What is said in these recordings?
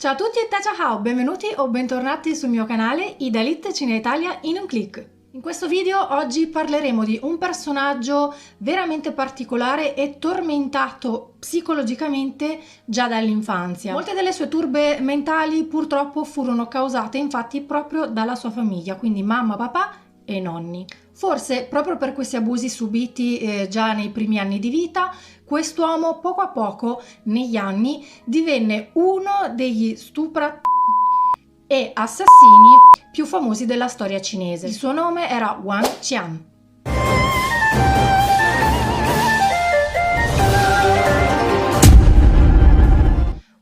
Ciao a tutti e ciao, benvenuti o bentornati sul mio canale Idalit Cine Italia in un click. In questo video oggi parleremo di un personaggio veramente particolare e tormentato psicologicamente già dall'infanzia. Molte delle sue turbe mentali purtroppo furono causate infatti proprio dalla sua famiglia, quindi mamma, papà e nonni. Forse proprio per questi abusi subiti già nei primi anni di vita, quest'uomo poco a poco negli anni divenne uno degli e assassini più famosi della storia cinese. Il suo nome era Wang Qian.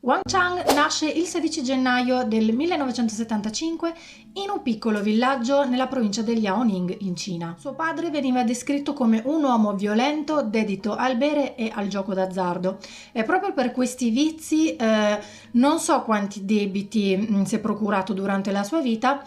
Wang Qian nasce il 16 gennaio del 1975 in un piccolo villaggio nella provincia di Liaoning in Cina. Suo padre veniva descritto come un uomo violento, dedito al bere e al gioco d'azzardo e proprio per questi vizi non so quanti debiti si è procurato durante la sua vita,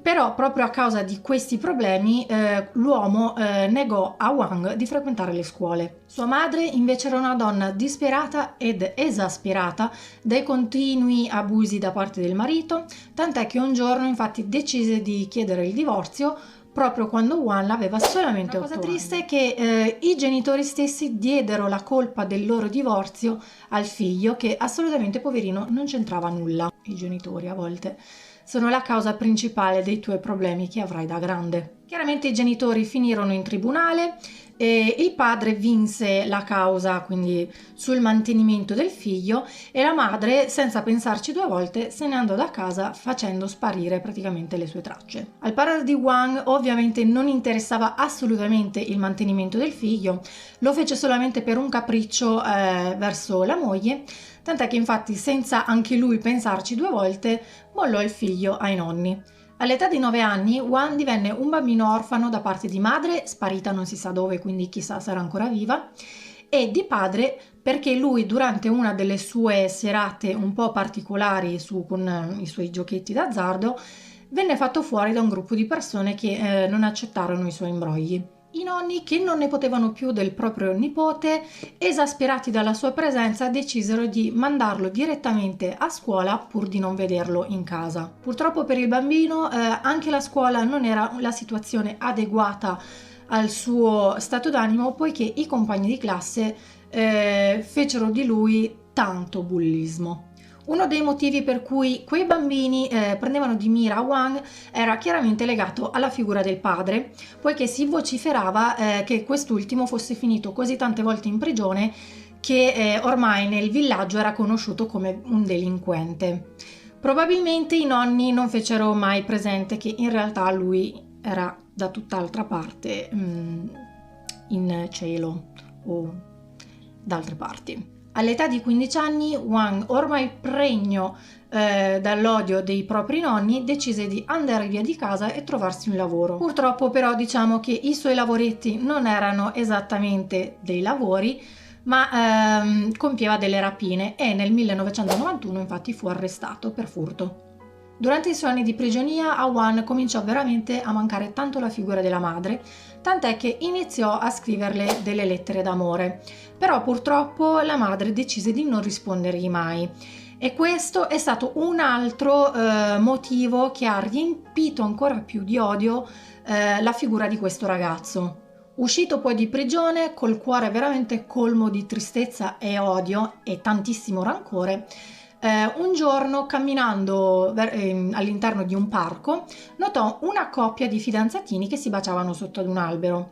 però proprio a causa di questi problemi l'uomo negò a Wang di frequentare le scuole. Sua madre invece era una donna disperata ed esasperata dai continui abusi da parte del marito, tant'è che un giorno infatti decise di chiedere il divorzio proprio quando Wang aveva solamente 8 anni. La cosa triste è che i genitori stessi diedero la colpa del loro divorzio al figlio, che assolutamente poverino non c'entrava nulla. I genitori a volte sono la causa principale dei tuoi problemi che avrai da grande. Chiaramente i genitori finirono in tribunale e il padre vinse la causa, quindi sul mantenimento del figlio, e la madre, senza pensarci due volte, se ne andò da casa facendo sparire praticamente le sue tracce. Al padre di Wang ovviamente non interessava assolutamente il mantenimento del figlio, lo fece solamente per un capriccio verso la moglie, tant'è che infatti senza anche lui pensarci due volte mollò il figlio ai nonni. All'età di 9 anni Wang divenne un bambino orfano da parte di madre, sparita non si sa dove, quindi chissà se era ancora viva, e di padre perché lui durante una delle sue serate un po' particolari con i suoi giochetti d'azzardo venne fatto fuori da un gruppo di persone che non accettarono i suoi imbrogli. I nonni, che non ne potevano più del proprio nipote, esasperati dalla sua presenza, decisero di mandarlo direttamente a scuola pur di non vederlo in casa. Purtroppo per il bambino anche la scuola non era la situazione adeguata al suo stato d'animo, poiché i compagni di classe fecero di lui tanto bullismo. Uno dei motivi per cui quei bambini prendevano di mira Wang era chiaramente legato alla figura del padre, poiché si vociferava che quest'ultimo fosse finito così tante volte in prigione che ormai nel villaggio era conosciuto come un delinquente. Probabilmente i nonni non fecero mai presente che in realtà lui era da tutt'altra parte, in cielo o da altre parti. All'età di 15 anni Wang, ormai pregno dall'odio dei propri nonni, decise di andare via di casa e trovarsi un lavoro. Purtroppo però diciamo che i suoi lavoretti non erano esattamente dei lavori, ma compieva delle rapine e nel 1991 infatti fu arrestato per furto. Durante i suoi anni di prigionia a Wang cominciò veramente a mancare tanto la figura della madre, tant'è che iniziò a scriverle delle lettere d'amore, però purtroppo la madre decise di non rispondergli mai e questo è stato un altro motivo che ha riempito ancora più di odio la figura di questo ragazzo. Uscito poi di prigione col cuore veramente colmo di tristezza e odio e tantissimo rancore, un giorno camminando all'interno di un parco notò una coppia di fidanzatini che si baciavano sotto ad un albero.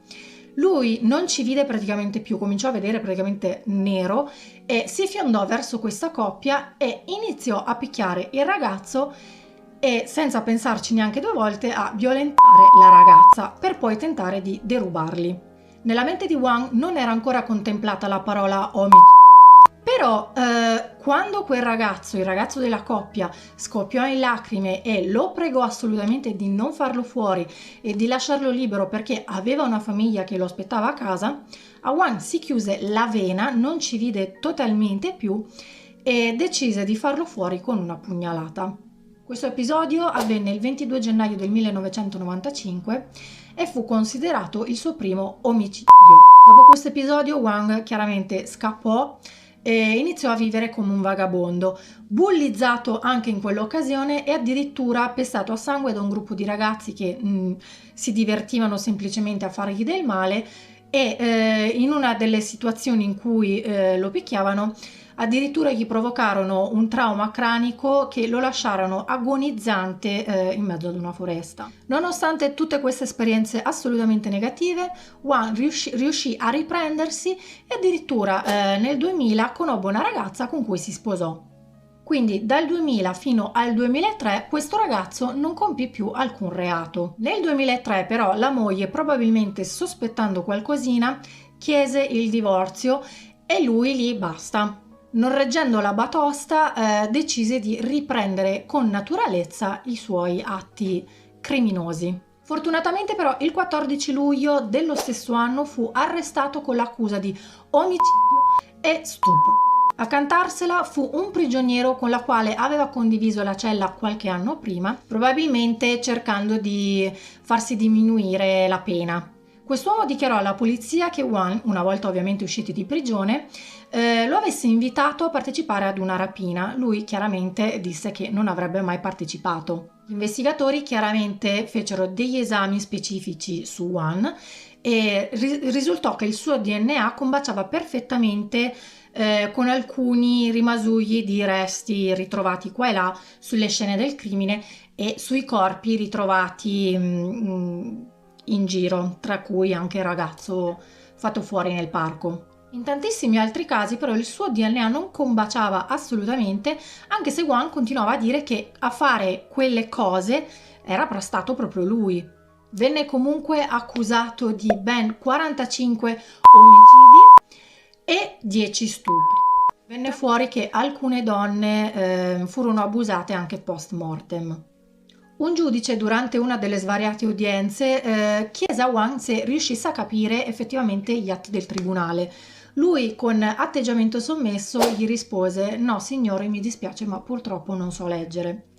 Lui non ci vide praticamente più, cominciò a vedere praticamente nero e si fiondò verso questa coppia e iniziò a picchiare il ragazzo e senza pensarci neanche due volte a violentare la ragazza per poi tentare di derubarli. Nella mente di Wang non era ancora contemplata la parola omicidio, però quando quel ragazzo, il ragazzo della coppia, scoppiò in lacrime e lo pregò assolutamente di non farlo fuori e di lasciarlo libero perché aveva una famiglia che lo aspettava a casa, a Wang si chiuse la vena, non ci vide totalmente più e decise di farlo fuori con una pugnalata. Questo episodio avvenne il 22 gennaio del 1995 e fu considerato il suo primo omicidio. Dopo questo episodio Wang chiaramente scappò e iniziò a vivere come un vagabondo, bullizzato anche in quell'occasione e addirittura pestato a sangue da un gruppo di ragazzi che si divertivano semplicemente a fargli del male e in una delle situazioni in cui lo picchiavano addirittura gli provocarono un trauma cranico che lo lasciarono agonizzante in mezzo ad una foresta. Nonostante tutte queste esperienze assolutamente negative, Wang riuscì a riprendersi e addirittura nel 2000 conobbe una ragazza con cui si sposò. Quindi dal 2000 fino al 2003 questo ragazzo non compì più alcun reato. Nel 2003 però la moglie, probabilmente sospettando qualcosina, chiese il divorzio e lui lì basta. Non reggendo la batosta, decise di riprendere con naturalezza i suoi atti criminosi. Fortunatamente però il 14 luglio dello stesso anno fu arrestato con l'accusa di omicidio e stupro. A cantarsela fu un prigioniero con la quale aveva condiviso la cella qualche anno prima, probabilmente cercando di farsi diminuire la pena. Quest'uomo dichiarò alla polizia che Wang, una volta ovviamente usciti di prigione, lo avesse invitato a partecipare ad una rapina. Lui chiaramente disse che non avrebbe mai partecipato. Gli investigatori chiaramente fecero degli esami specifici su Wang e risultò che il suo DNA combaciava perfettamente con alcuni rimasugli di resti ritrovati qua e là sulle scene del crimine e sui corpi ritrovati in giro, tra cui anche il ragazzo fatto fuori nel parco. In tantissimi altri casi però il suo DNA non combaciava assolutamente, anche se Wang continuava a dire che a fare quelle cose era stato proprio lui. Venne comunque accusato di ben 45 omicidi e 10 stupri. Venne fuori che alcune donne furono abusate anche post mortem. Un giudice durante una delle svariate udienze chiese a Wang se riuscisse a capire effettivamente gli atti del tribunale. Lui con atteggiamento sommesso gli rispose: "No signore, mi dispiace ma purtroppo non so leggere".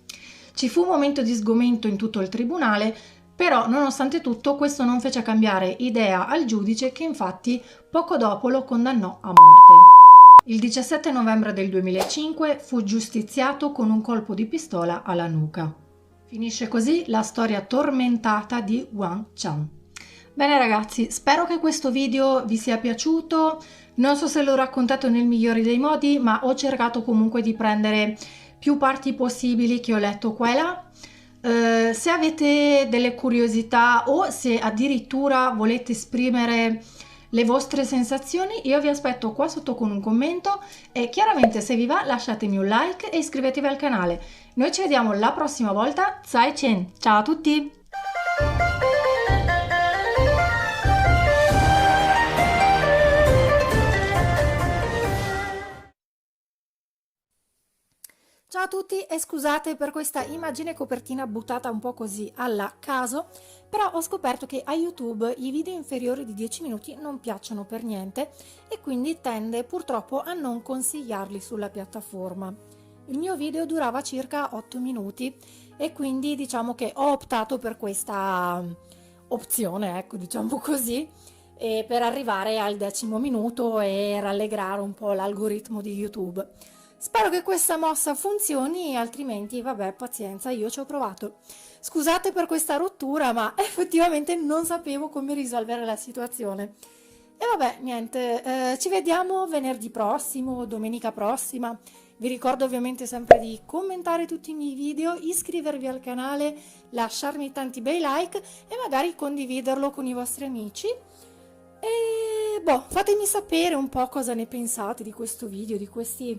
Ci fu un momento di sgomento in tutto il tribunale, però nonostante tutto questo non fece cambiare idea al giudice, che infatti poco dopo lo condannò a morte. Il 17 novembre del 2005 fu giustiziato con un colpo di pistola alla nuca. Finisce così la storia tormentata di Wang Chan. Bene ragazzi, spero che questo video vi sia piaciuto. Non so se l'ho raccontato nel migliore dei modi, ma ho cercato comunque di prendere più parti possibili che ho letto qua e là. Se avete delle curiosità o se addirittura volete esprimere le vostre sensazioni, io vi aspetto qua sotto con un commento e chiaramente se vi va lasciatemi un like e iscrivetevi al canale. Noi ci vediamo la prossima volta. Zai Chen, ciao a tutti! Ciao a tutti e scusate per questa immagine copertina buttata un po' così alla caso, però ho scoperto che a YouTube i video inferiori di 10 minuti non piacciono per niente e quindi tende purtroppo a non consigliarli sulla piattaforma. Il mio video durava circa 8 minuti e quindi diciamo che ho optato per questa opzione, ecco, diciamo così, e per arrivare al 10° minuto e rallegrare un po' l'algoritmo di YouTube. Spero che questa mossa funzioni, altrimenti vabbè, pazienza, io ci ho provato. Scusate per questa rottura, ma effettivamente non sapevo come risolvere la situazione. E vabbè, niente, ci vediamo venerdì prossimo, domenica prossima. Vi ricordo ovviamente sempre di commentare tutti i miei video, iscrivervi al canale, lasciarmi tanti bei like e magari condividerlo con i vostri amici. E boh, fatemi sapere un po' cosa ne pensate di questo video, di queste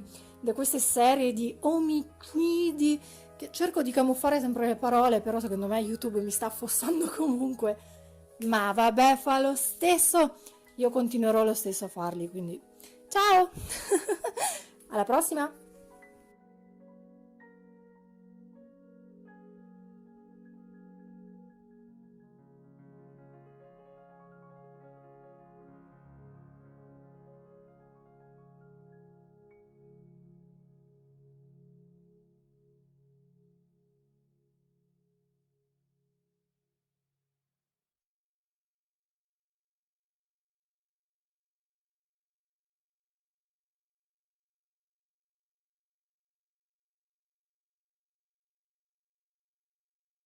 serie di omicidi, che cerco di camuffare sempre le parole, però secondo me YouTube mi sta affossando comunque. Ma vabbè, fa lo stesso, io continuerò lo stesso a farli, quindi ciao! Alla prossima!